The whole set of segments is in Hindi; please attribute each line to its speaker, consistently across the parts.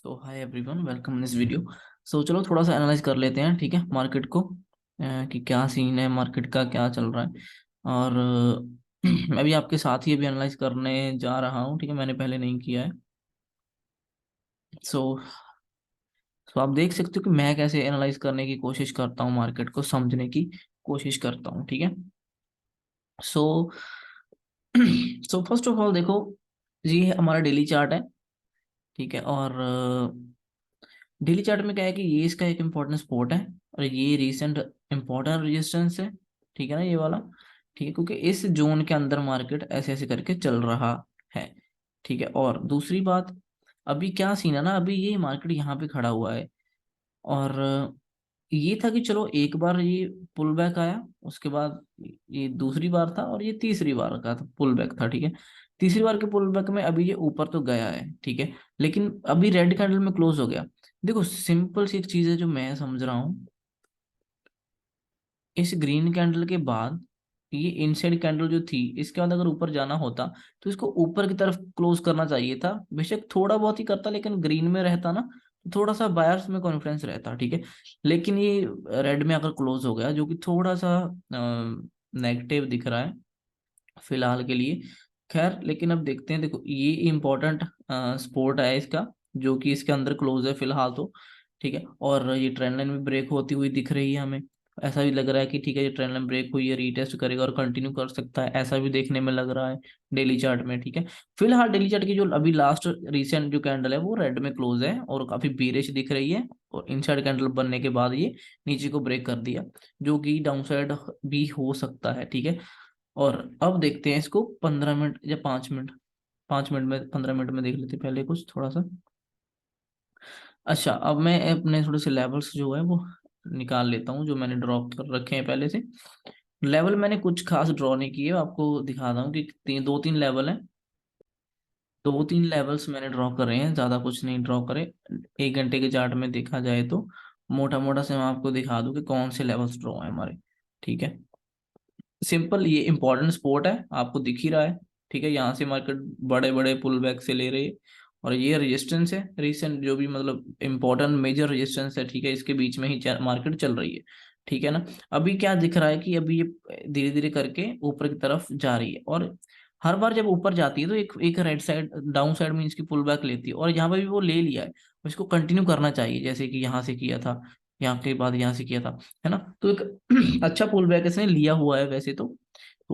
Speaker 1: So hi everyone, welcome in this video. So चलो थोड़ा सा एनालाइज कर लेते हैं, ठीक है, मार्केट को, कि क्या सीन है मार्केट का, क्या चल रहा है। और मैं भी आपके साथ ही अभी एनालाइज करने जा रहा हूँ, ठीक है, मैंने पहले नहीं किया है। सो सो आप देख सकते हो कि मैं कैसे एनालाइज करने की कोशिश करता हूँ, मार्केट को समझने की कोशिश करता हूँ, ठीक है। सो सो फर्स्ट ऑफ ऑल देखो, ये हमारा डेली चार्ट है, ठीक है। और डेली चार्ट में क्या है कि ये इसका एक इम्पोर्टेंट स्पॉट है और ये रिसेंट इम्पोर्टेंट रेजिस्टेंस है, ठीक है ना, ये वाला, ठीक है, क्योंकि इस जोन के अंदर मार्केट ऐसे ऐसे करके चल रहा है, ठीक है। और दूसरी बात, अभी क्या सीन है ना, अभी ये मार्केट यहाँ पे खड़ा हुआ है और ये था कि चलो एक बार ये पुल बैक आया, उसके बाद ये दूसरी बार था और ये तीसरी बार का था पुल बैक था, ठीक है। तीसरी बार के पुल बैक में अभी ये ऊपर तो गया है, ठीक है, लेकिन अभी रेड कैंडल में क्लोज हो गया। देखो सिंपल सी एक चीज है जो मैं समझ रहा हूँ, इस ग्रीन कैंडल के बाद ये इनसाइड कैंडल जो थी, इसके बाद अगर ऊपर जाना होता तो इसको ऊपर की तरफ क्लोज करना चाहिए था। बेशक थोड़ा बहुत ही करता, लेकिन ग्रीन में रहता ना तो थोड़ा सा बायर्स में कॉन्फिडेंस रहता, ठीक है। लेकिन ये रेड में अगर क्लोज हो गया, जो कि थोड़ा सा नेगेटिव दिख रहा है फिलहाल के लिए। खैर लेकिन अब देखते हैं, देखो ये इम्पोर्टेंट स्पोर्ट है इसका, जो कि इसके अंदर क्लोज है फिलहाल तो, ठीक है। और ये ट्रेंड लाइन भी ब्रेक होती हुई दिख रही है हमें, ऐसा भी लग रहा है कि ठीक है, ये ट्रेंड लाइन ब्रेक हुई है, रीटेस्ट करेगा और कंटिन्यू कर सकता है, ऐसा भी देखने में लग रहा है डेली चार्ट में, ठीक है। फिलहाल डेली चार्ट की जो अभी लास्ट रिसेंट जो कैंडल है वो रेड में क्लोज है और काफी बीरिश दिख रही है, और इनसाइड कैंडल बनने के बाद ये नीचे को ब्रेक कर दिया, जो कि डाउनसाइड भी हो सकता है, ठीक है। और अब देखते हैं इसको 15 मिनट या 5 मिनट, 5 मिनट में, 15 मिनट में देख लेते हैं पहले कुछ थोड़ा सा। अच्छा, अब मैं अपने थोड़े से लेवल्स जो है वो निकाल लेता हूँ, जो मैंने ड्रॉ कर रखे हैं पहले से। लेवल मैंने कुछ खास ड्रॉ नहीं किए, आपको दिखाता हूँ कि दो तीन लेवल हैं, दो तीन लेवल्स मैंने ड्रॉ करे हैं, ज्यादा कुछ नहीं ड्रॉ करे। 1 घंटे के चार्ट में देखा जाए तो मोटा मोटा से मैं आपको दिखा दूं कि कौन से लेवल्स ड्रॉ है हमारे, ठीक है। सिंपल, ये इंपॉर्टेंट स्पोर्ट है, आपको दिख ही रहा है, ठीक है। यहाँ से मार्केट बड़े बड़े पुल बैक से ले रही है, और ये रेजिस्टेंस है रिसेंट, जो भी मतलब इंपॉर्टेंट मेजर रेजिस्टेंस है, ठीक है, इसके बीच में ही मार्केट चल रही है, ठीक है ना। अभी क्या दिख रहा है कि अभी ये धीरे धीरे करके ऊपर की तरफ जा रही है, और हर बार जब ऊपर जाती है तो एक एक राइट साइड डाउन साइड में इसकी पुल बैक लेती है, और यहाँ पे भी वो ले लिया है, इसको कंटिन्यू करना चाहिए, जैसे कि यहाँ से किया था, यहाँ के बाद यहाँ से किया था, है ना। तो एक अच्छा पुल बैक इसने लिया हुआ है वैसे तो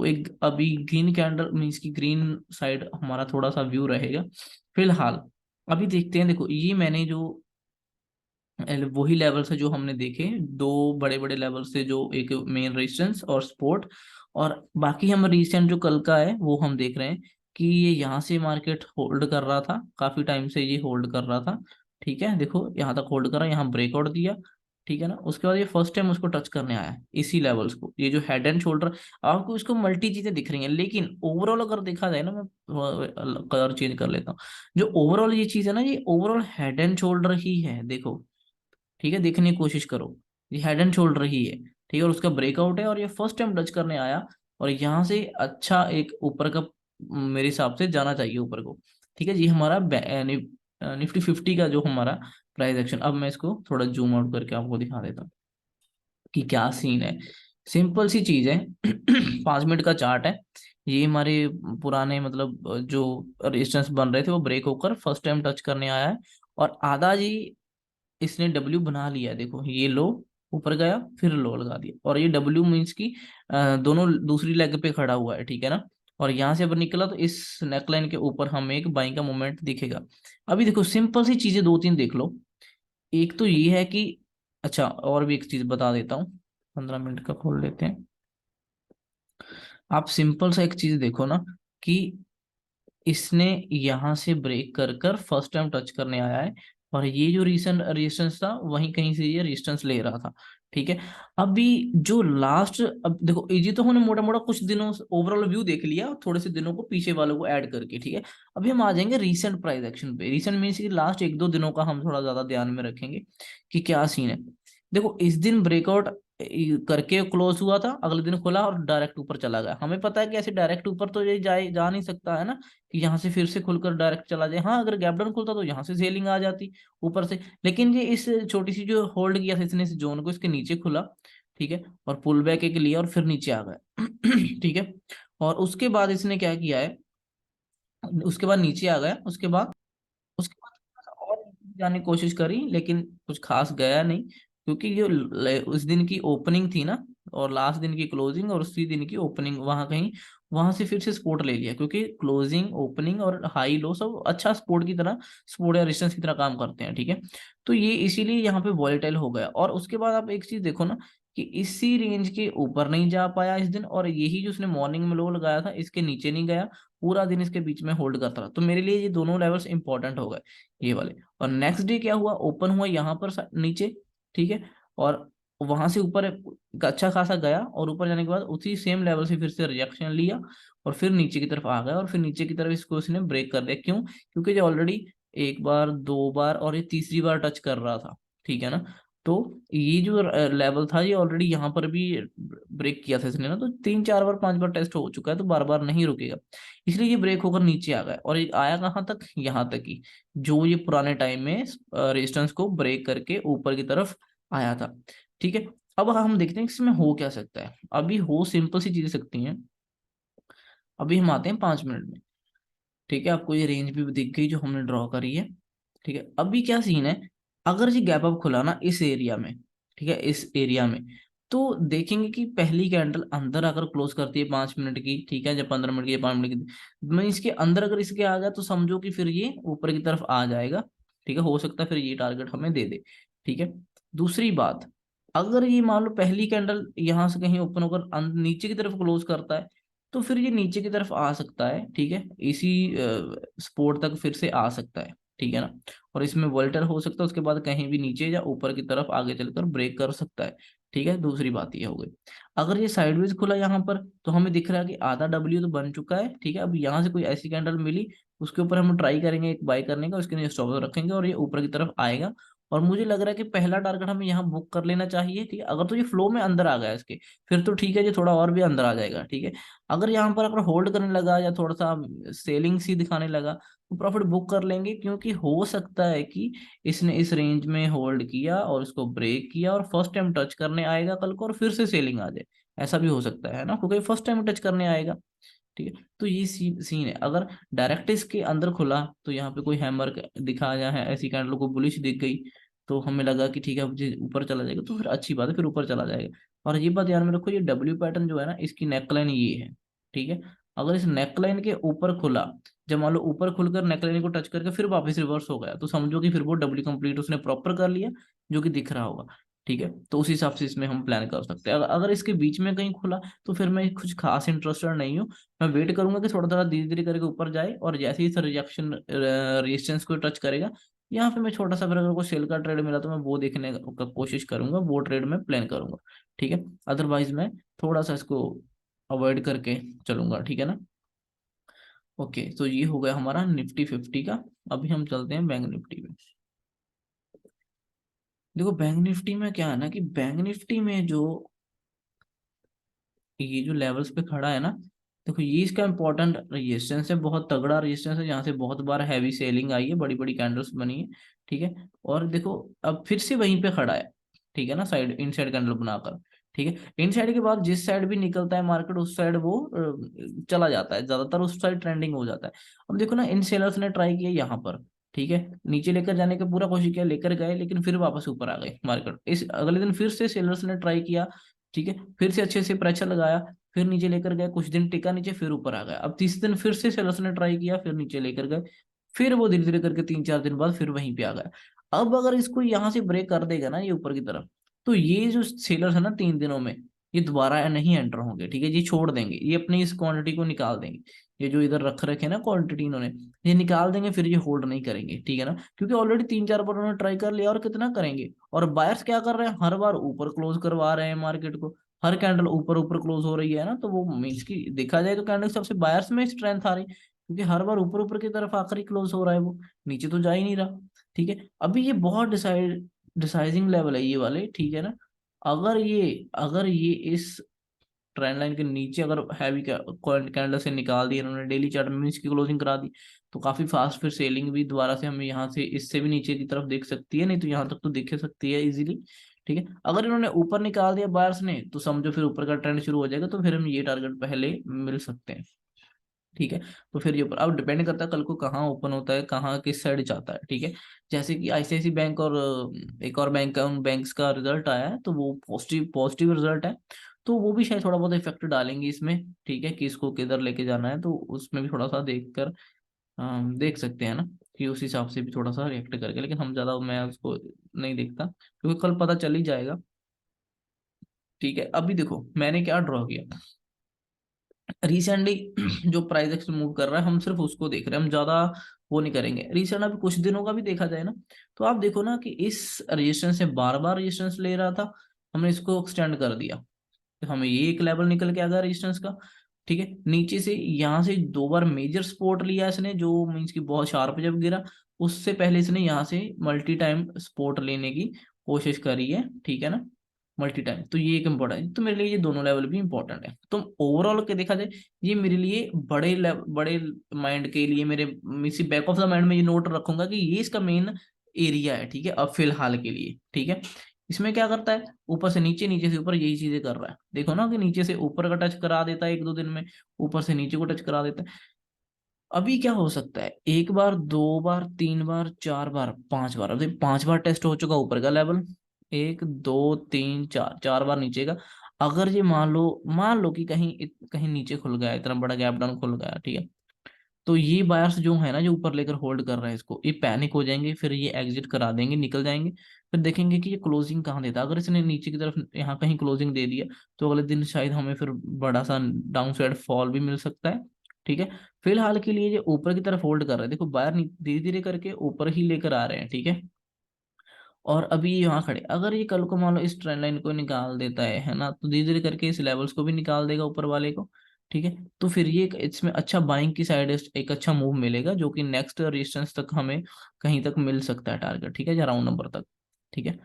Speaker 1: एक अभी ग्रीन कैंडल मीन्स की ग्रीन साइड हमारा थोड़ा सा व्यू रहेगा फिलहाल। अभी देखते हैं, देखो ये मैंने जो वही लेवल से जो हमने देखे, दो बड़े बड़े लेवल से, जो एक मेन रेजिस्टेंस और सपोर्ट, और बाकी हम रिसेंट जो कल का है वो हम देख रहे हैं कि ये यहाँ से मार्केट होल्ड कर रहा था, काफी टाइम से ये होल्ड कर रहा था, ठीक है। देखो यहाँ तक होल्ड करा, यहाँ ब्रेकआउट दिया, ठीक है ना। उसके बाद ये फर्स्ट टाइम उसको टच करने आया है, इसी लेवल्स को, ये जो हेड एंड शोल्डर, आपको इसको मल्टी चीजें दिख रही हैं, लेकिन ओवरऑल अगर देखा जाए ना, मैं कलर चेंज कर लेता हूँ, जो ओवरऑल ये चीज है ना, ये ओवरऑल हेड एंड शोल्डर ही है, देखो, ठीक है, देखने की कोशिश करो, ये हेड एंड शोल्डर ही है, ठीक है। और उसका ब्रेकआउट है और ये फर्स्ट टाइम टच करने आया, और यहाँ से अच्छा एक ऊपर का मेरे हिसाब से जाना चाहिए ऊपर को, ठीक है। ये हमारा निफ्टी 50 का जो हमारा प्राइस एक्शन, अब मैं इसको थोड़ा जूम आउट करके आपको दिखा देता हूँ कि क्या सीन है। सिंपल सी चीज है 5 मिनट का चार्ट है, ये हमारे पुराने मतलब जो रेजिस्टेंस बन रहे थे वो ब्रेक होकर फर्स्ट टाइम टच करने आया है, और आधा जी इसने डब्ल्यू बना लिया है, देखो ये लो, ऊपर गया फिर लो लगा दिया, और ये डब्ल्यू मीन्स की दोनों दूसरी लेग पे खड़ा हुआ है, ठीक है ना। और यहाँ से अगर निकला तो इस नेकलाइन के ऊपर हमें एक बाइंग का मोमेंट दिखेगा। अभी देखो सिंपल सी चीजें दो तीन देख लो, एक तो ये है कि, अच्छा और भी एक चीज बता देता हूँ, 15 मिनट का खोल लेते हैं। आप सिंपल सा एक चीज देखो ना, कि इसने यहाँ से ब्रेक कर कर फर्स्ट टाइम टच करने आया है, और ये जो रीसेंट रेजिस्टेंस था वहीं कहीं से ये रेजिस्टेंस ले रहा था, ठीक है। अभी जो लास्ट, अब देखो ये तो हमने मोटा मोटा कुछ दिनों ओवरऑल व्यू देख लिया, थोड़े से दिनों को पीछे वालों को ऐड करके, ठीक है। अभी हम आ जाएंगे रीसेंट प्राइस एक्शन पे, रीसेंट मीन्स की लास्ट एक दो दिनों का हम थोड़ा ज्यादा ध्यान में रखेंगे कि क्या सीन है। देखो इस दिन ब्रेकआउट करके क्लोज हुआ था, अगले दिन खुला और डायरेक्ट ऊपर चला गया। हमें पता है कि ऐसे डायरेक्ट ऊपर तो ये जा नहीं सकता है ना, कि यहाँ से फिर से खुलकर डायरेक्ट चला जाए। हाँ अगर गैप डाउन खुलता तो यहाँ से सेलिंग आ जाती ऊपर से, लेकिन ये इस छोटी सी जो होल्ड किया था इसने इस जोन को, इसके नीचे खुला, ठीक है, और पुल बैक एक लिया और फिर नीचे आ गया। ठीक है, और उसके बाद इसने क्या किया है, उसके बाद नीचे आ गया, उसके बाद थोड़ा सा और जाने की कोशिश करी लेकिन कुछ खास गया नहीं, क्योंकि जो उस दिन की ओपनिंग थी ना, और लास्ट दिन की क्लोजिंग और उसी दिन की ओपनिंग, वहां कहीं वहां से फिर से सपोर्ट ले लिया, क्योंकि क्लोजिंग ओपनिंग और हाई लो सब अच्छा सपोर्ट की तरह, सपोर्ट या रेजिस्टेंस की तरह काम करते हैं, ठीक है। तो ये इसीलिए यहाँ पे वॉलेटाइल हो गया। और उसके बाद आप एक चीज देखो ना, कि इसी रेंज के ऊपर नहीं जा पाया इस दिन, और यही जो उसने मॉर्निंग में लो लगाया था इसके नीचे नहीं गया, पूरा दिन इसके बीच में होल्ड करता रहा। तो मेरे लिए ये दोनों लेवल्स इंपॉर्टेंट हो गए, ये वाले। और नेक्स्ट डे क्या हुआ, ओपन हुआ यहाँ पर नीचे, ठीक है, और वहां से ऊपर अच्छा खासा गया, और ऊपर जाने के बाद उसी सेम लेवल से फिर से रिजेक्शन लिया, और फिर नीचे की तरफ आ गया, और फिर नीचे की तरफ इसको इसने ब्रेक कर दिया। क्यों? क्योंकि जो ऑलरेडी एक बार, दो बार और ये तीसरी बार टच कर रहा था, ठीक है ना। तो ये जो लेवल था ये ऑलरेडी यहाँ पर भी ब्रेक किया था इसने ना, तो तीन चार बार पांच बार टेस्ट हो चुका है, तो बार बार नहीं रुकेगा, इसलिए ये ब्रेक होकर नीचे आ गया। और ये आया कहाँ तक, यहाँ तक ही, जो ये पुराने टाइम में रेजिस्टेंस को ब्रेक करके ऊपर की तरफ आया था, ठीक है। अब हम देखते हैं कि इसमें हो क्या सकता है। अभी हो सिंपल सी चीजें सकती हैं। अभी हम आते हैं 5 मिनट में, ठीक है, आपको ये रेंज भी दिख गई जो हमने ड्रॉ करी है, ठीक है। अभी क्या सीन है, अगर ये गैप अप खुला ना इस एरिया में, ठीक है, इस एरिया में, तो देखेंगे कि पहली कैंडल अंदर अगर क्लोज करती है 5 मिनट की, ठीक है, जब 15 मिनट की या 5 मिनट की, मैं इसके अंदर अगर इसके आ गया तो समझो कि फिर ये ऊपर की तरफ आ जाएगा, ठीक है, हो सकता है फिर ये टारगेट हमें दे दे, ठीक है। दूसरी बात, अगर ये मान लो पहली कैंडल यहाँ से कहीं ओपन होकर नीचे की तरफ क्लोज करता है, तो फिर ये नीचे की तरफ आ सकता है, ठीक है, इसी स्पोर्ट तक फिर से आ सकता है, ठीक है ना। और इसमें वोल्टर हो सकता है, उसके बाद कहीं भी नीचे या ऊपर की तरफ आगे चलकर ब्रेक कर सकता है, ठीक है। दूसरी बात ये हो गई, अगर ये साइडवेज खुला यहाँ पर, तो हमें दिख रहा है कि आधा डब्ल्यू तो बन चुका है, ठीक है। अब यहाँ से कोई ऐसी कैंडल मिली, उसके ऊपर हम ट्राई करेंगे एक बाय करने का, उसके लिए स्टॉप रखेंगे और ये ऊपर की तरफ आएगा। और मुझे लग रहा है कि पहला टारगेट हमें यहाँ बुक कर लेना चाहिए, ठीक है। अगर तो ये फ्लो में अंदर आ गया इसके, फिर तो ठीक है, ये थोड़ा और भी अंदर आ जाएगा, ठीक है। अगर यहाँ पर अगर होल्ड करने लगा या थोड़ा सा सेलिंग सी दिखाने लगा, तो प्रॉफिट बुक कर लेंगे, क्योंकि हो सकता है कि इसने इस रेंज में होल्ड किया और इसको ब्रेक किया और फर्स्ट टाइम टच करने आएगा कल को और फिर से सेलिंग आ जाए, ऐसा भी हो सकता है ना, क्योंकि फर्स्ट टाइम टच करने आएगा, ठीक है। तो ये सीन है। अगर डायरेक्ट इसके अंदर खुला, तो यहाँ पे कोई हैमर दिखा या है ऐसी कैंडल को बुलिश दिख गई, तो हमें लगा कि ठीक है अब ये ऊपर चला जाएगा, तो फिर अच्छी बात है, फिर ऊपर चला जाएगा। और ये बात ध्यान में रखो, ये डब्ल्यू पैटर्न जो है ना, इसकी नेकलाइन ये है, ठीक है। अगर इस नेकलाइन के ऊपर खुला, जब मान लो ऊपर खुलकर नेकलाइन को टच करके फिर वापस रिवर्स हो गया, तो समझो कि फिर वो डब्ल्यू कंप्लीट उसने प्रॉपर कर लिया, जो कि दिख रहा होगा, ठीक है। तो उस हिसाब से इसमें हम प्लान कर सकते हैं। अगर इसके बीच में कहीं खुला, तो फिर मैं कुछ खास इंटरेस्टेड नहीं हूँ। मैं वेट करूंगा कि थोड़ा थोड़ा धीरे धीरे करके ऊपर जाए, और जैसे ही सर रिजेक्शन रेजिस्टेंस को टच करेगा, यहाँ पे मैं छोटा सा, फिर अगर कोई सेल का ट्रेड मिला तो मैं वो देखने का कोशिश करूंगा, वो ट्रेड में प्लान करूंगा, ठीक है। अदरवाइज मैं थोड़ा सा इसको अवॉइड करके चलूंगा, ठीक है ना। ओके, तो ये हो गया हमारा निफ्टी 50 का। अभी हम चलते हैं बैंक निफ्टी में। देखो बैंक निफ्टी में क्या है ना, कि बैंक निफ्टी में जो ये जो लेवल्स पे खड़ा है ना, देखो ये इसका इंपॉर्टेंट रेजिस्टेंस है, बहुत तगड़ा रेजिस्टेंस है, यहाँ से बहुत बार हैवी सेलिंग आई है, बड़ी बड़ी कैंडल्स बनी है, ठीक है। और देखो अब फिर से वहीं पे खड़ा है, ठीक है ना, साइड इन साइड कैंडल बनाकर, ठीक है। इन साइड के बाद जिस साइड भी निकलता है मार्केट, उस साइड वो चला जाता है, ज्यादातर उस साइड ट्रेंडिंग हो जाता है। अब देखो ना, इन सेलर्स ने ट्राई किया यहाँ पर, ठीक है, नीचे लेकर जाने का पूरा कोशिश किया, लेकर गए, लेकिन फिर वापस ऊपर आ गए मार्केट। इस अगले दिन फिर से सेलर्स ने ट्राई किया, ठीक है, फिर से अच्छे से प्रेशर लगाया, फिर नीचे लेकर गए, कुछ दिन टिका नीचे, फिर ऊपर आ गया। अब तीसरे दिन फिर से सेलर्स ने ट्राई किया, फिर नीचे लेकर गए, फिर वो धीरे धीरे करके 3 4 दिन बाद फिर वहीं पे आ गया। अब अगर इसको यहाँ से ब्रेक कर देगा ना ये ऊपर की तरफ, तो ये जो सेलर्स है ना 3 दिनों में, ये दोबारा नहीं एंटर होंगे, ठीक है, ये छोड़ देंगे, ये अपनी इस क्वांटिटी को निकाल देंगे। ये जो इधर रख रखे ना क्वांटिटी इन्होंने, ये निकाल देंगे, फिर ये होल्ड नहीं करेंगे, ठीक है ना, क्योंकि ऑलरेडी 3 4 बार उन्होंने ट्राई कर लिया, और कितना करेंगे। और बायर्स क्या कर रहे हैं, हर बार ऊपर क्लोज करवा रहे हैं मार्केट को, हर कैंडल ऊपर ऊपर क्लोज हो रही है ना, तो वो मीन्स की देखा जाए तो कैंडल सबसे बायर्स में स्ट्रेंथ आ रही, क्योंकि हर बार ऊपर ऊपर की तरफ आखिरी क्लोज हो रहा है, वो नीचे तो जा ही नहीं रहा, ठीक है। अभी ये बहुत डिसाइड डिसाइजिंग लेवल है ये वाले, ठीक है ना। अगर ये इस ट्रेंड लाइन के नीचे अगर हैवी कैंडल से निकाल दिया इन्होंने, डेली चार्ट में इसकी क्लोजिंग करा दी, तो काफी फास्ट फिर सेलिंग भी दोबारा से हमें यहाँ से इससे भी नीचे की तरफ देख सकती है, नहीं तो यहाँ तक तो दिख सकती है इजीली। ठीक है, अगर इन्होंने ऊपर निकाल दिया बायर्स ने, तो समझो फिर ऊपर का ट्रेंड शुरू हो जाएगा, तो फिर हम ये टारगेट पहले मिल सकते हैं। ठीक है, तो फिर ये ऊपर अब डिपेंड करता है कल को कहाँ ओपन होता है, कहाँ किस साइड जाता है। ठीक है, जैसे कि आईसीआईसी बैंक और एक और बैंक का, उन बैंक्स का रिजल्ट आया है, तो वो पॉजिटिव पॉजिटिव रिजल्ट है, तो वो भी शायद थोड़ा बहुत इफेक्ट डालेंगे इसमें। ठीक है, कि इसको किधर लेके जाना है, तो उसमें भी थोड़ा सा देख कर देख सकते हैं ना, कि उस हिसाब से भी थोड़ा सा रिएक्ट करके, लेकिन हम ज्यादा मैं उसको नहीं देखता, क्योंकि कल पता चल ही जाएगा। ठीक है, अभी देखो मैंने क्या ड्रॉ किया रिसेंटली। जो प्राइस एक्शन मूव कर रहा है, हम सिर्फ उसको देख रहे हैं, हम ज्यादा वो नहीं करेंगे। रिसेंट अभी कुछ दिनों का भी देखा जाए ना, तो आप देखो ना कि इस रेजिस्टेंस से बार बार रेजिस्टेंस ले रहा था, हमने इसको एक्सटेंड कर दिया, तो हमें ये एक लेवल निकल के आ गया रेजिस्टेंस का। ठीक है, नीचे से यहाँ से दो बार मेजर सपोर्ट लिया इसने, जो मीन्स की बहुत शार्प जब गिरा, उससे पहले इसने यहाँ से मल्टी टाइम सपोर्ट लेने की कोशिश करी है। ठीक है ना, मल्टी टाइम, तो ये एक इंपॉर्टेंट है, तो मेरे लिए ये दोनों लेवल भी इंपॉर्टेंट है। तो ओवरऑल के देखा जाए, ये मेरे लिए बड़े माइंड के लिए, मेरे इसी बैक ऑफ द माइंड में ये नोट रखूंगा कि ये इसका मेन एरिया है। ठीक है, अब फिलहाल के लिए। ठीक है, इसमें क्या करता है, ऊपर से नीचे, नीचे से ऊपर, यही चीजें कर रहा है। देखो ना कि नीचे से ऊपर का टच करा देता है एक दो दिन में, ऊपर से नीचे को टच करा देता है। अभी क्या हो सकता है, एक बार, दो बार, तीन बार, चार बार, पांच बार, अभी पांच बार टेस्ट हो चुका ऊपर का लेवल, एक दो तीन चार, चार बार नीचे का। अगर ये मान लो कि कहीं नीचे खुल गया, इतना बड़ा गैप डाउन खुल गया, ठीक है, तो ये बायर्स जो है ना, जो ऊपर लेकर होल्ड कर रहे हैं इसको, ये पैनिक हो जाएंगे, फिर ये एग्जिट करा देंगे, निकल जाएंगे। फिर देखेंगे कि ये क्लोजिंग कहाँ देता है, अगर इसने नीचे की तरफ यहाँ कहीं क्लोजिंग दे दिया, तो अगले दिन शायद हमें फिर बड़ा सा डाउन साइड फॉल भी मिल सकता है। ठीक है, फिलहाल के लिए ये ऊपर की तरफ होल्ड कर रहे हैं, देखो बायर धीरे धीरे करके ऊपर ही लेकर आ रहे हैं। ठीक है, और अभी यहाँ खड़े, अगर ये कल को मान लो इस ट्रेंड लाइन को निकाल देता है ना, तो धीरे धीरे करके इस लेवल्स को भी निकाल देगा ऊपर वाले को। ठीक है, तो फिर ये इसमें अच्छा बाइंग की साइड एक अच्छा मूव मिलेगा, जो कि नेक्स्ट रेजिस्टेंस तक हमें कहीं तक मिल सकता है टारगेट। ठीक है, या राउंड नंबर तक। ठीक है,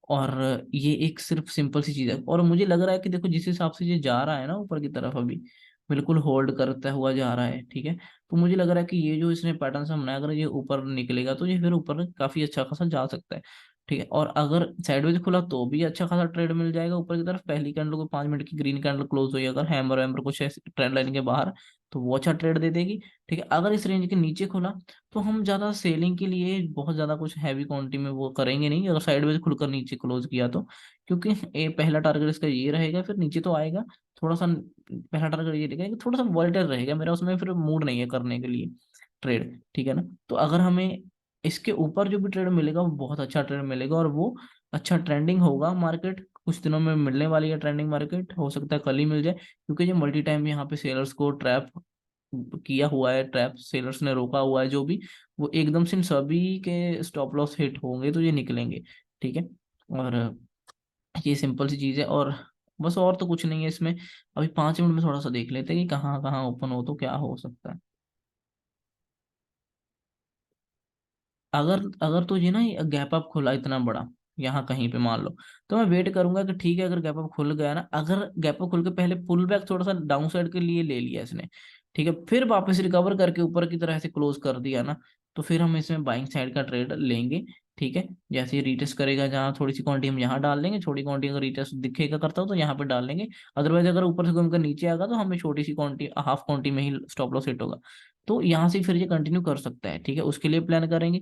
Speaker 1: और ये एक सिर्फ सिंपल सी चीज है, और मुझे लग रहा है कि देखो जिस हिसाब से ये जा रहा है ना ऊपर की तरफ, अभी बिल्कुल होल्ड करता हुआ जा रहा है। ठीक है, तो मुझे लग रहा है कि ये जो इसने पैटर्न सा बनाया, अगर ये ऊपर निकलेगा, तो ये फिर ऊपर काफी अच्छा खासा जा सकता है। ठीक है, और अगर साइडवेज खुला तो भी अच्छा खासा ट्रेड मिल जाएगा ऊपर की तरफ, पहली कैंडल को 5 मिनट की ग्रीन कैंडल क्लोज हुई, अगर हैमर वैमर कुछ ट्रेंड लाइन के बाहर, तो वो अच्छा ट्रेड दे देगी। ठीक है, अगर इस रेंज के नीचे खुला, तो हम ज्यादा सेलिंग के लिए बहुत ज्यादा कुछ हैवी क्वांटिटी में वो करेंगे नहीं, अगर साइडवेज खुलकर नीचे क्लोज किया तो, क्योंकि ये पहला टारगेट इसका ये रहेगा, फिर नीचे तो आएगा थोड़ा सा, पहला टारगेट ये रहेगा कि थोड़ा सा वॉलेटाइल रहेगा, मेरा उसमें फिर मूड नहीं है करने के लिए ट्रेड। ठीक है ना, तो अगर हमें इसके ऊपर जो भी ट्रेड मिलेगा, वो बहुत अच्छा ट्रेड मिलेगा, और वो अच्छा ट्रेंडिंग होगा मार्केट, कुछ दिनों में मिलने वाली है ट्रेंडिंग मार्केट, हो सकता है कल ही मिल जाए, क्योंकि ये मल्टी टाइम यहाँ पे सेलर्स को ट्रैप किया हुआ है, ट्रैप सेलर्स ने रोका हुआ है जो भी, वो एकदम से इन सभी के स्टॉप लॉस हिट होंगे, तो ये निकलेंगे। ठीक है, और ये सिंपल सी चीज है, और बस और तो कुछ नहीं है इसमें। अभी 5 मिनट में थोड़ा सा देख लेते हैं कि कहाँ कहाँ ओपन हो, तो क्या हो सकता है। अगर अगर तो ये ना गैप अप खुला इतना बड़ा यहाँ कहीं पे मान लो, तो मैं वेट करूंगा कि ठीक है, अगर गैप अप खुल गया ना, अगर गैप अप खुल के पहले पुल बैक थोड़ा सा डाउन साइड के लिए ले लिया इसने, ठीक है, फिर वापस रिकवर करके ऊपर की तरह से क्लोज कर दिया ना, तो फिर हम इसमें बाइंग साइड का ट्रेड लेंगे। ठीक है, जैसे ही रिटेस्ट करेगा, जहाँ थोड़ी सी क्वांटिटी हम यहाँ डाल लेंगे, छोटी क्वांटिटी अगर रिटेस्ट दिखेगा करता हो तो यहाँ पे डाल लेंगे, अदरवाइज अगर ऊपर से घूमकर नीचे आएगा, तो हमें छोटी सी क्वांटिटी, हाफ क्वांटिटी में ही स्टॉप लॉस हिट होगा, तो यहाँ से फिर ये कंटिन्यू कर सकता है। ठीक है, उसके लिए प्लान करेंगे।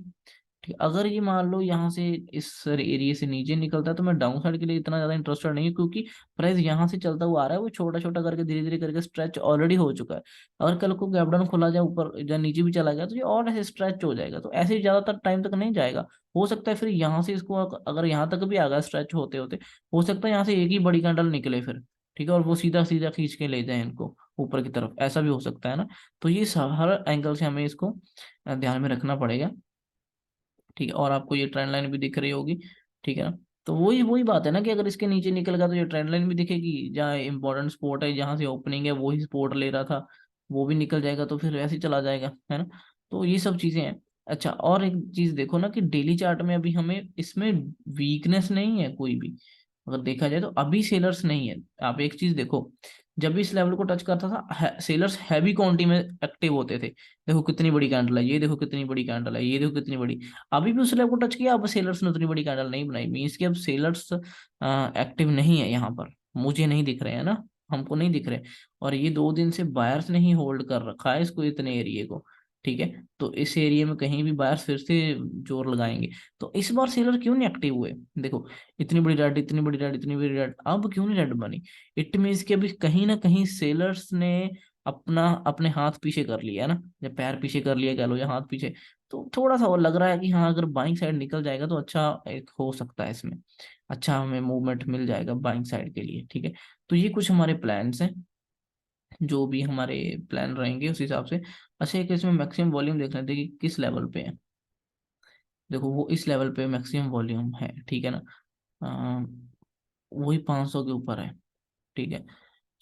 Speaker 1: ठीक है, अगर ये मान लो यहाँ से इस एरिया से नीचे निकलता है, तो मैं डाउन साइड के लिए इतना ज्यादा इंटरेस्टेड नहीं हूँ, क्योंकि प्राइस यहाँ से चलता हुआ आ रहा है, वो छोटा छोटा करके धीरे धीरे करके स्ट्रेच ऑलरेडी हो चुका है। अगर कल को गैप डाउन खुला जाए ऊपर या नीचे भी चला गया, तो ये और ऐसे स्ट्रेच हो जाएगा, तो ऐसे ही ज्यादातर टाइम तक नहीं जाएगा। हो सकता है फिर यहाँ से इसको अगर यहाँ तक भी आ गया स्ट्रेच होते होते, हो सकता है यहाँ से एक ही बड़ी कैंडल निकले फिर। ठीक है, और वो सीधा सीधा खींच के ले जाए इनको ऊपर की तरफ, ऐसा भी हो सकता है ना। तो ये हर एंगल से हमें इसको ध्यान में रखना पड़ेगा। ठीक है, और आपको ये ट्रेंड लाइन भी दिख रही होगी। ठीक है ना, तो वही वही बात है ना, कि अगर इसके नीचे निकल गया, तो ये ट्रेंड लाइन भी दिखेगी, जहाँ इंपॉर्टेंट स्पॉट है, जहाँ से ओपनिंग है वही स्पॉट ले रहा था, वो भी निकल जाएगा, तो फिर वैसे ही चला जाएगा, है ना। तो ये सब चीजें हैं। अच्छा, और एक चीज देखो ना कि डेली चार्ट में अभी हमें इसमें वीकनेस नहीं है कोई भी, अगर देखा जाए तो अभी सेलर्स नहीं है। आप एक चीज देखो, जब भी इस लेवल को टच करता था सेलर्स हैवी क्वांटिटी में एक्टिव होते थे। देखो कितनी बड़ी कैंडल है, ये देखो कितनी बड़ी कैंडल है, ये देखो कितनी बड़ी। अभी भी उस लेवल को टच किया, अब सेलर्स ने उतनी बड़ी कैंडल नहीं बनाई, मीन्स कि अब सेलर्स एक्टिव नहीं है यहाँ पर, मुझे नहीं दिख रहे हैं ना, हमको नहीं दिख रहे। और ये 2 दिन से बायर्स ने ही होल्ड कर रखा है इसको, इतने एरिए को। ठीक है, तो इस एरिया में कहीं भी बायर्स फिर से जोर लगाएंगे। तो इस बार सेलर क्यों नहीं एक्टिव हुए? देखो इतनी बड़ी रेड, इतनी बड़ी रेड, इतनी बड़ी रेड, अब क्यों नहीं रेड बनी? इट मीन्स कि अभी कहीं ना कहीं सेलर्स ने अपना अपने हाथ पीछे कर लिया है ना, या पैर पीछे कर लिया कह लो, या हाथ पीछे। तो थोड़ा सा और लग रहा है कि हाँ, अगर बाइंग साइड निकल जाएगा तो अच्छा एक हो सकता है इसमें, अच्छा हमें मूवमेंट मिल जाएगा बाइंग साइड के लिए। ठीक है, तो ये कुछ हमारे प्लान्स हैं, जो भी हमारे प्लान रहेंगे उस हिसाब से। अच्छा, एक इसमें मैक्सिमम वॉल्यूम देख लेते हैं कि किस लेवल पे है। देखो वो इस लेवल पे मैक्सिमम वॉल्यूम है, ठीक है ना, वही 500 के ऊपर है। ठीक है,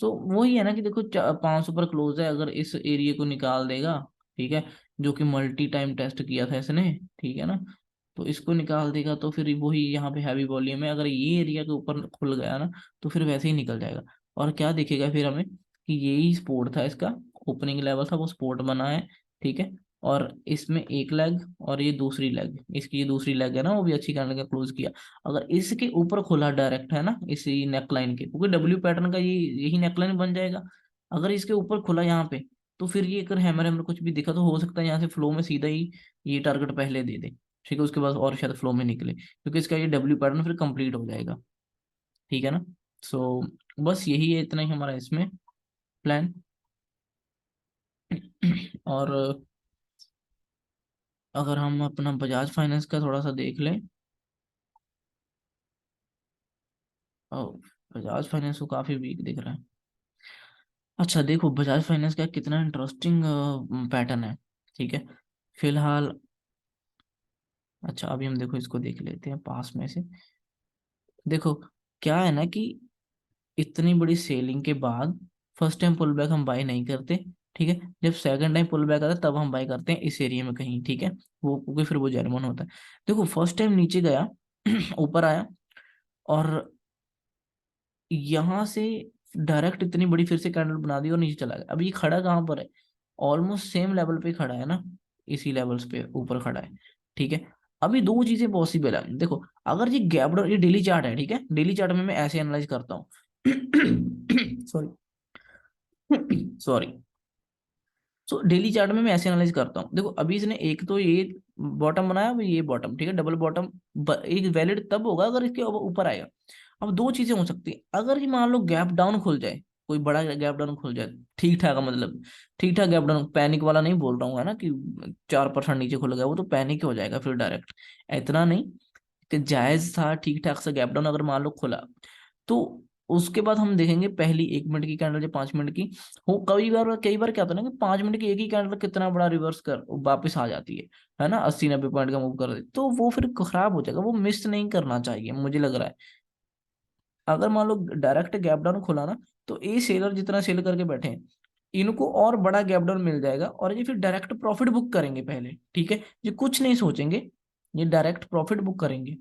Speaker 1: तो वही है ना कि देखो 500 पर क्लोज है, अगर इस एरिया को निकाल देगा, ठीक है, जो कि मल्टी टाइम टेस्ट किया था इसने, ठीक है ना, तो इसको निकाल देगा तो फिर वही यहाँ पे हैवी वॉल्यूम है, अगर ये एरिया के ऊपर खुल गया ना तो फिर वैसे ही निकल जाएगा। और क्या दिखेगा फिर हमें कि यही सपोर्ट था इसका, ओपनिंग लेवल था, वो सपोर्ट बना है। ठीक है, और इसमें एक लेग और ये दूसरी लेग, इसकी ये दूसरी लेग है ना, वो भी अच्छी कैंडल का क्लोज किया। अगर इसके ऊपर खुला डायरेक्ट है ना इसी नेकलाइन के, क्योंकि डब्ल्यू पैटर्न का ये यही नेकलाइन बन जाएगा, अगर इसके ऊपर खुला यहाँ पे, तो फिर ये अगर हैमर हैमर कुछ भी दिखा तो हो सकता है यहाँ से फ्लो में सीधा ही ये टारगेट पहले दे दे। ठीक है, उसके बाद और शायद फ्लो में निकले, क्योंकि इसका ये डब्ल्यू पैटर्न फिर कंप्लीट हो जाएगा। ठीक है ना, सो बस यही है, इतना ही हमारा इसमें प्लान। और अगर हम अपना बजाज फाइनेंस का थोड़ा सा देख लें, और बजाज फाइनेंस को काफी वीक दिख रहा है। अच्छा देखो बजाज फाइनेंस का कितना इंटरेस्टिंग पैटर्न है। ठीक है, फिलहाल, अच्छा अभी हम देखो इसको देख लेते हैं पास में से। देखो क्या है ना कि इतनी बड़ी सेलिंग के बाद फर्स्ट टाइम पुल बैक हम बाय नहीं करते। ठीक है, जब सेकंड टाइम पुल बैक आता है तब हम बाय करते हैं इस एरिया में कहीं। ठीक है, वो क्योंकि फिर वो जेन्युइन होता है। देखो फर्स्ट टाइम नीचे गया ऊपर आया, और यहाँ से डायरेक्ट इतनी बड़ी फिर से कैंडल बना दी और नीचे चला गया। अब ये खड़ा कहाँ पर है? ऑलमोस्ट सेम लेवल पे खड़ा है ना, इसी लेवल्स पे ऊपर खड़ा है। ठीक है, अभी दो चीजें पॉसिबल है। देखो अगर ये गैप डाउन, ये डेली चार्ट है, ठीक है, डेली चार्ट में मैं ऐसे एनालाइज करता हूँ। Sorry, sorry. So daily chart में मैं ऐसे एनालाइज करता हूँ। देखो अभी इसने एक तो ये बॉटम बनाया, अभी ये बॉटम, ठीक है, डबल बॉटम एक वैलिड तब होगा अगर इसके ऊपर आएगा। अब दो चीजें हो सकती है, अगर ये मान लो गैप डाउन खुल जाए, कोई बड़ा गैप डाउन खुल जाए, ठीक ठाक मतलब ठीक ठाक गैप डाउन, पैनिक वाला नहीं बोल रहा हूँ है ना कि 4% नीचे खुल गया, वो तो पैनिक हो जाएगा फिर डायरेक्ट। इतना नहीं कि जायज था, ठीक ठाक सा गैप डाउन अगर मान लो खुला, तो उसके बाद हम देखेंगे पहली 1 मिनट की कैंडल या 5 मिनट की। हो कई बार क्या होता है ना कि 5 मिनट की एक ही कैंडल कितना बड़ा रिवर्स कर वापस आ जाती है ना, 80-90 पॉइंट का मूव कर दे, तो वो फिर खराब हो जाएगा, वो मिस नहीं करना चाहिए मुझे लग रहा है। अगर मान लो डायरेक्ट गैप डाउन खुला ना, तो ये सेलर जितना सेल करके बैठे हैं, इनको और बड़ा गैप डाउन मिल जाएगा, और ये फिर डायरेक्ट प्रॉफिट बुक करेंगे पहले। ठीक है, ये कुछ नहीं सोचेंगे, ये डायरेक्ट प्रॉफिट बुक करेंगे।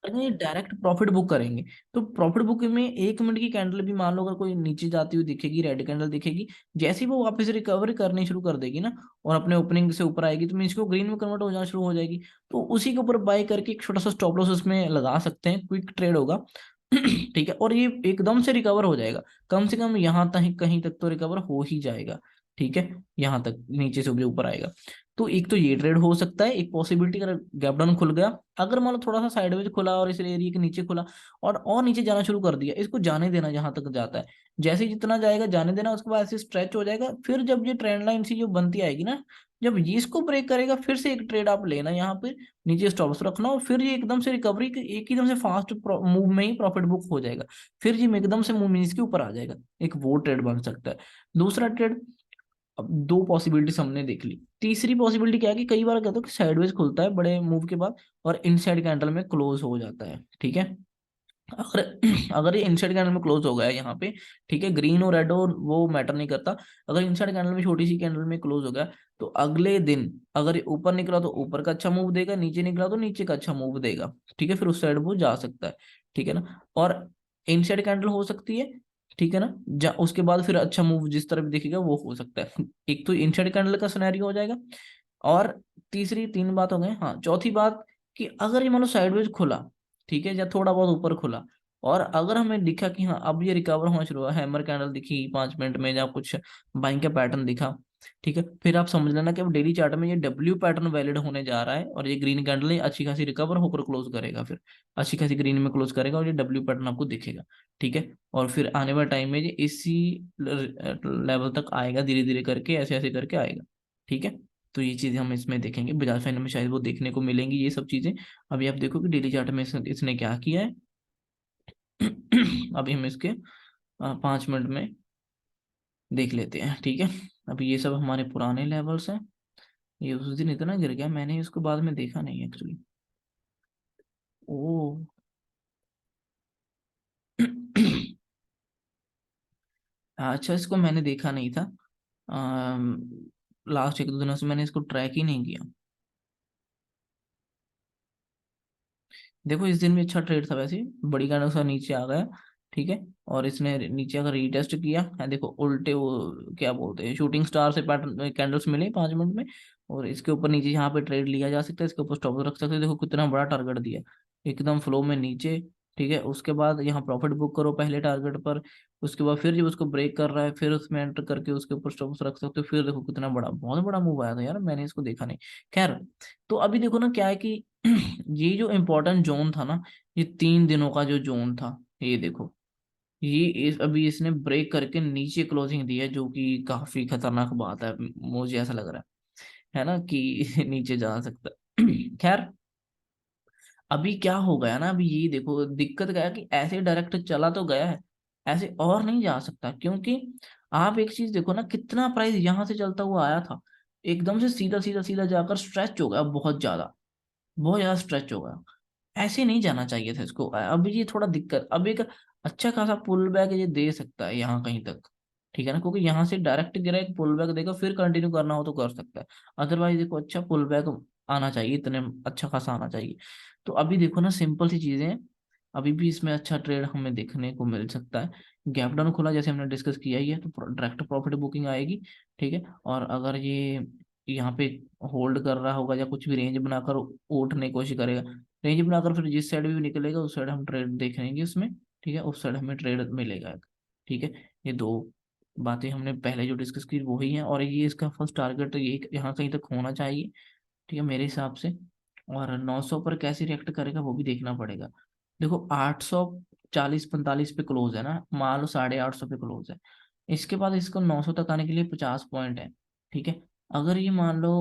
Speaker 1: अगर ये डायरेक्ट प्रॉफिट बुक करेंगे, तो प्रॉफिट बुक में 1 मिनट की कैंडल भी मान लो अगर कोई नीचे जाती हुई दिखेगी, रेड कैंडल दिखेगी, जैसे ही वो वापस रिकवरी करनी शुरू कर देगी ना, और अपने ओपनिंग से ऊपर आएगी, तो मीन्स को ग्रीन में कन्वर्ट हो जाना शुरू हो जाएगी। तो उसी के ऊपर बाय करके एक छोटा सा स्टॉप लॉस उसमें लगा सकते हैं, क्विक ट्रेड होगा। ठीक है, और ये एकदम से रिकवर हो जाएगा, कम से कम यहाँ तक कहीं तक तो रिकवर हो ही जाएगा। ठीक है, यहाँ तक नीचे से ऊपर आएगा। तो एक तो ये ट्रेड हो सकता है, एक पॉसिबिलिटी, अगर गैप डाउन खुल गया, अगर मान लो थोड़ा सा साइडवेज खुला और इस एरिया के नीचे खुला, और नीचे जाना शुरू कर दिया, इसको जाने देना जहां तक जाता है, जैसे ही जितना जाएगा जाने देना, उसके बाद ऐसे स्ट्रेच हो जाएगा, फिर जब ये ट्रेंड लाइन सी जो बनती आएगी ना, जब ये इसको ब्रेक करेगा, फिर से एक ट्रेड आप लेना यहाँ पे, नीचे स्टॉप लॉस रखना, और फिर ये एकदम से रिकवरी एक ही दम से फास्ट मूव में ही प्रॉफिट बुक हो जाएगा, फिर ये एकदम से मूव के ऊपर आ जाएगा, एक वो ट्रेड बन सकता है। दूसरा ट्रेड, अब दो पॉसिबिलिटी हमने देख ली, तीसरी पॉसिबिलिटी क्या है कि कई बार कहते हो कि साइडवेज खुलता है बड़े मूव के बाद, और इनसाइड कैंडल में क्लोज हो जाता है। ठीक है, अगर अगर ये इनसाइड कैंडल में क्लोज हो गया यहाँ पे, ठीक है, ग्रीन और रेड और वो मैटर नहीं करता, अगर इनसाइड कैंडल में छोटी सी कैंडल में क्लोज हो गया, तो अगले दिन अगर ये ऊपर निकला तो ऊपर का अच्छा मूव देगा, नीचे निकला तो नीचे का अच्छा मूव देगा, ठीक है, फिर उस साइड वो जा सकता है, ठीक है ना। और इनसाइड कैंडल हो सकती है, ठीक है ना, उसके बाद फिर अच्छा मूव जिस तरफ दिखेगा वो हो सकता है। एक तो इनसाइड कैंडल का सिनेरियो हो जाएगा, और तीसरी, तीन बात हो गए, हाँ चौथी बात, कि अगर ये मान लो साइडवेज खुला, ठीक है, या थोड़ा बहुत ऊपर खुला, और अगर हमें दिखा कि हाँ अब ये रिकवर होना शुरू हुआ, हैमर कैंडल दिखी 5 मिनट में, या कुछ बाइंग का पैटर्न दिखा, ठीक है, फिर आप समझ लेना कि अब डेली चार्ट में ये डब्ल्यू पैटर्न वैलिड होने जा रहा है, और ये ग्रीन कैंडल अच्छी खासी रिकवर होकर क्लोज करेगा, फिर अच्छी खासी ग्रीन में क्लोज करेगा, और ये डब्ल्यू पैटर्न आपको दिखेगा, ठीक है। और फिर आने वाले टाइम में ये इसी लेवल तक आएगा, धीरे धीरे करके, ऐसे ऐसे करके आएगा, ठीक है। तो ये चीजें हम इसमें देखेंगे, बजाज फाइनेंस में शायद वो देखने को मिलेंगी ये सब चीजें। अभी आप देखो कि डेली चार्ट में इसने क्या किया है। अभी हम इसके 5 मिनट में देख लेते हैं, ठीक है। अभी ये सब हमारे पुराने लेवल्स हैं। ये उस दिन इतना गिर गया, मैंने इसको बाद में देखा नहीं एक्चुअली। ओ अच्छा, इसको मैंने देखा नहीं था। लास्ट 1-2 दिनों से मैंने इसको ट्रैक ही नहीं किया। देखो इस दिन भी अच्छा ट्रेड था वैसे, बड़ी गाड़ियों से नीचे आ गया, ठीक है। और इसने नीचे अगर रीटेस्ट किया है, देखो उल्टे वो क्या बोलते हैं, शूटिंग स्टार से पैटर्न कैंडल्स मिले 5 मिनट में, और इसके ऊपर नीचे यहाँ पे ट्रेड लिया जा सकता है, इसके ऊपर स्टॉप रख सकते हैं। देखो कितना बड़ा टारगेट दिया, एकदम फ्लो में नीचे, ठीक है। उसके बाद यहाँ प्रॉफिट बुक करो पहले टारगेट पर, उसके बाद फिर जब उसको ब्रेक कर रहा है, फिर उसमें एंटर करके उसके ऊपर स्टॉप रख सकते हो। फिर देखो कितना बड़ा, बहुत बड़ा मूव आया था यार, मैंने इसको देखा नहीं। खैर, तो अभी देखो ना क्या है कि ये जो इम्पोर्टेंट जोन था ना, ये 3 दिनों का जो जोन था, ये देखो, ये अभी इसने ब्रेक करके नीचे क्लोजिंग दी है, जो कि काफी खतरनाक बात है, मुझे ऐसा लग रहा है ना, कि नीचे जा सकता है। खैर, अभी क्या हो गया ना, अभी ये देखो दिक्कत क्या है कि ऐसे डायरेक्ट चला तो गया है, ऐसे और नहीं जा सकता, क्योंकि आप एक चीज देखो ना, कितना प्राइस यहाँ से चलता हुआ आया था, एकदम से सीधा सीधा सीधा जाकर स्ट्रेच हो गया, बहुत ज्यादा, बहुत ज्यादा स्ट्रेच हो गया। ऐसे नहीं जाना चाहिए था इसको, अब ये थोड़ा दिक्कत, अब एक अच्छा खासा पुल बैक ये दे सकता है यहाँ कहीं तक, ठीक है ना, क्योंकि यहाँ से डायरेक्ट गिरा, एक पुल बैक देगा, फिर कंटिन्यू करना हो तो कर सकता है। अदरवाइज देखो अच्छा पुल बैक आना चाहिए, इतने अच्छा खासा आना चाहिए। तो अभी देखो ना, सिंपल सी चीजें हैं, अभी भी इसमें अच्छा ट्रेड हमें देखने को मिल सकता है। गैप डाउन खुला जैसे हमने डिस्कस किया ही है, तो डायरेक्ट प्रॉफिट बुकिंग आएगी, ठीक है। और अगर ये यहाँ पे होल्ड कर रहा होगा, या कुछ भी रेंज बनाकर उठने की कोशिश करेगा, रेंज बनाकर फिर जिस साइड भी निकलेगा उस साइड हम ट्रेड देखेंगे उसमें, ठीक है, उस साइड हमें ट्रेड मिलेगा, ठीक है। ये दो बातें हमने पहले जो डिस्कस की वही हैं, और ये इसका फर्स्ट टारगेट ये यहाँ कहीं तक होना चाहिए, ठीक है, मेरे हिसाब से। और 900 पर कैसे रिएक्ट करेगा वो भी देखना पड़ेगा। देखो 840-45 पे क्लोज है ना, मान लो 850 पे क्लोज है, इसके बाद इसको 900 तक आने के लिए 50 पॉइंट है, ठीक है। अगर ये मान लो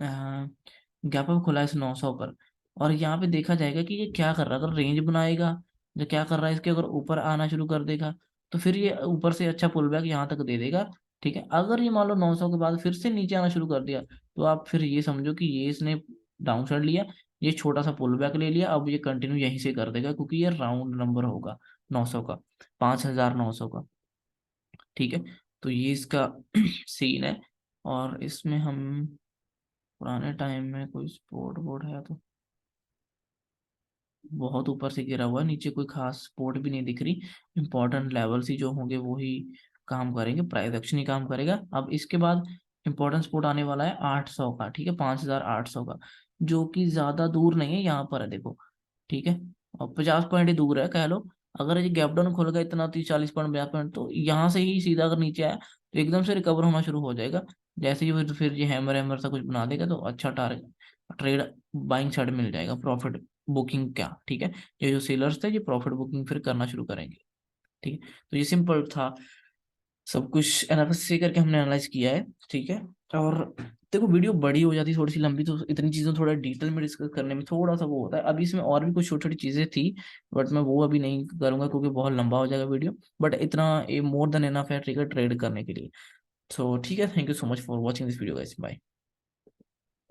Speaker 1: गैप अप खुला है इस 900 पर, और यहाँ पे देखा जाएगा कि ये क्या कर रहा है, अगर रेंज बनाएगा, जो क्या कर रहा है, इसके अगर ऊपर आना शुरू कर देगा, तो फिर ये ऊपर से अच्छा पुल बैक यहाँ तक दे देगा, ठीक है। अगर ये मान लो 900 के बाद फिर से नीचे आना शुरू कर दिया, तो आप फिर ये समझो कि ये इसने डाउन साइड लिया, ये छोटा सा पुल बैक ले लिया, अब ये कंटिन्यू यहीं से कर देगा, क्योंकि ये राउंड नंबर होगा 900 का, 5,900 का, ठीक है। तो ये इसका सीन है। और इसमें हम पुराने टाइम में कोई स्पोर्ट बोर्ड है तो, बहुत ऊपर से गिरा हुआ है, नीचे कोई खास सपोर्ट भी नहीं दिख रही। इंपॉर्टेंट लेवल्स ही जो होंगे वो ही काम करेंगे, प्राइस एक्शन ही काम करेगा। अब इसके बाद इंपॉर्टेंट सपोर्ट आने वाला है 800 का, ठीक है, 5,800 का, जो कि ज्यादा दूर नहीं है, यहाँ पर है देखो, ठीक है। और 50 पॉइंट ही दूर है कह लो। अगर ये गैप डाउन खुल गया इतना 30-40 पॉइंट 50 पॉइंट, तो यहाँ से ही सीधा अगर नीचे आया तो एकदम से रिकवर होना शुरू हो जाएगा। जैसे ही फिर ये हैमर हैमर सा कुछ बना देगा, तो अच्छा टारगेट ट्रेड बाइंग साइड मिल जाएगा, प्रॉफिट बुकिंग क्या, ठीक है। ये जो सेलर्स थे ये प्रॉफिट बुकिंग फिर करना शुरू करेंगे, ठीक है। तो ये सिंपल था, सब कुछ एनालिसिस करके हमने एनालाइज किया है, ठीक है। और देखो वीडियो बड़ी हो जाती थोड़ी सी लंबी, तो इतनी चीज़ों थोड़ा डिटेल में डिस्कस करने में थोड़ा सा वो होता है। अभी इसमें और भी कुछ छोटी छोटी चीज़ें थी, बट मैं वो अभी नहीं करूंगा क्योंकि बहुत लंबा हो जाएगा वीडियो। बट इतना ये मोर देन एनफ है, ठीक है, ट्रेड करने के लिए। सो ठीक है, thank you so much for watching this video guys, bye.